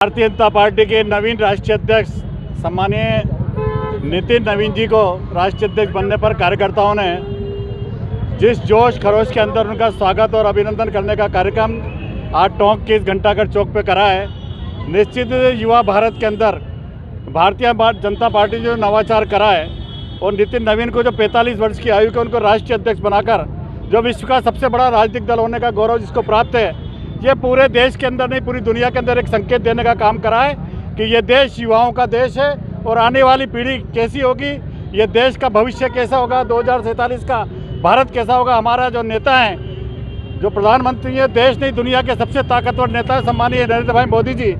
Bharatiya Janata party के नवीन राष्ट्रीय अध्यक्ष सम्मानीय नितिन नवीन जी को राष्ट्रीय अध्यक्ष बनने पर कार्यकर्ताओं ने जिस जोश खरोश के अंदर उनका स्वागत और अभिनंदन करने का कार्यक्रम आज टोंक के इस घंटाघर चौक पे करा है। निश्चित युवा भारत के अंदर भारतीय जनता पार्टी जो नवाचार करा है और नितिन नवीन को जो 45 वर्ष की आयु के उनको राष्ट्रीय अध्यक्ष बनाकर जो विश्व का सबसे बड़ा राजनीतिक दल होने का गौरव जिसको प्राप्त है, ये पूरे देश के अंदर नहीं पूरी दुनिया के अंदर एक संकेत देने का काम करा है कि ये देश युवाओं का देश है और आने वाली पीढ़ी कैसी होगी, ये देश का भविष्य कैसा होगा, 2047 का भारत कैसा होगा। हमारा जो नेता हैं, जो प्रधानमंत्री है, देश नहीं दुनिया के सबसे ताकतवर नेता है सम्मानीय नरेंद्र भाई मोदी जी,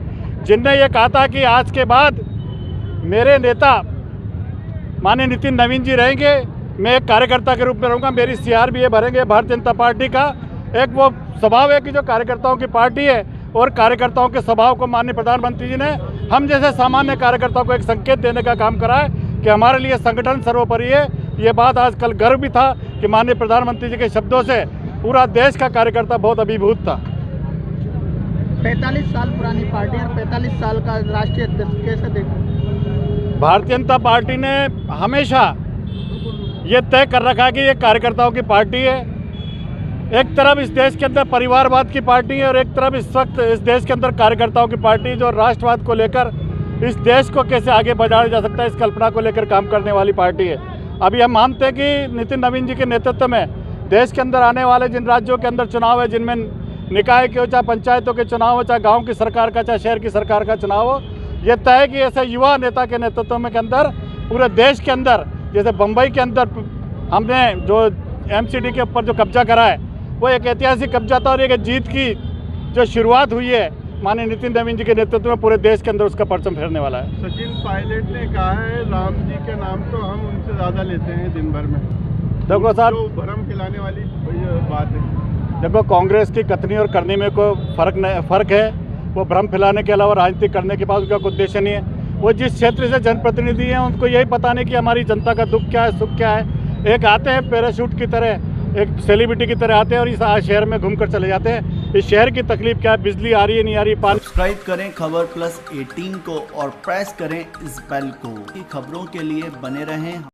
जिनने ये कहा था कि आज के बाद मेरे नेता माननीय नितिन नवीन जी रहेंगे, मैं एक कार्यकर्ता के रूप में रहूँगा, मेरी CRBA भरेंगे। भारतीय जनता पार्टी का एक वो स्वभाव है कि जो कार्यकर्ताओं की पार्टी है और कार्यकर्ताओं के स्वभाव को माननीय प्रधानमंत्री जी ने हम जैसे सामान्य कार्यकर्ताओं को एक संकेत देने का काम करा है कि हमारे लिए संगठन सर्वोपरि है। ये बात आज कल गर्व भी था कि माननीय प्रधानमंत्री जी के शब्दों से पूरा देश का कार्यकर्ता बहुत अभिभूत था। 45 साल पुरानी पार्टी और 45 साल का राष्ट्रीय अध्यक्ष कैसे देखते? भारतीय जनता पार्टी ने हमेशा ये तय कर रखा है कि ये कार्यकर्ताओं की पार्टी है। एक तरफ इस देश के अंदर परिवारवाद की पार्टी है और एक तरफ इस वक्त इस देश के अंदर कार्यकर्ताओं की पार्टी जो राष्ट्रवाद को लेकर इस देश को कैसे आगे बढ़ाया जा सकता है इस कल्पना को लेकर काम करने वाली पार्टी है। अभी हम मानते हैं कि नितिन नवीन जी के नेतृत्व में देश के अंदर आने वाले जिन राज्यों के अंदर चुनाव है, जिनमें निकाय के हो, चाहे पंचायतों के चुनाव हो, चाहे गाँव की सरकार का, चाहे शहर की सरकार का चुनाव हो, ये तय है कि ऐसे युवा नेता के नेतृत्व में के अंदर पूरे देश के अंदर जैसे बम्बई के अंदर हमने जो MCD के ऊपर जो कब्जा करा है वो एक ऐतिहासिक कब्जा था और एक जीत की जो शुरुआत हुई है माननीय नितिन नवीन जी के नेतृत्व में पूरे देश के अंदर उसका परचम फेरने वाला है। सचिन पायलट ने कहा है राम जी के नाम तो हम उनसे ज़्यादा लेते हैं दिन भर में। देखो साहब, भ्रम खिलाने वाली बात है। देखो कांग्रेस की कथनी और करनी में कोई फ़र्क है। वो भ्रम फैलाने के अलावा राजनीति करने के पास उसका कोई उद्देश्य नहीं है। वो जिस क्षेत्र से जनप्रतिनिधि हैं उनको यही पता नहीं कि हमारी जनता का दुख क्या है, सुख क्या है। एक आते हैं पैराशूट की तरह, एक सेलिब्रिटी की तरह आते हैं और इस शहर में घूमकर चले जाते हैं। इस शहर की तकलीफ क्या है, बिजली आ रही है नहीं आ रही, पानी। सब्सक्राइब करें खबर प्लस 18 को और प्रेस करें इस बेल को। खबरों के लिए बने रहें।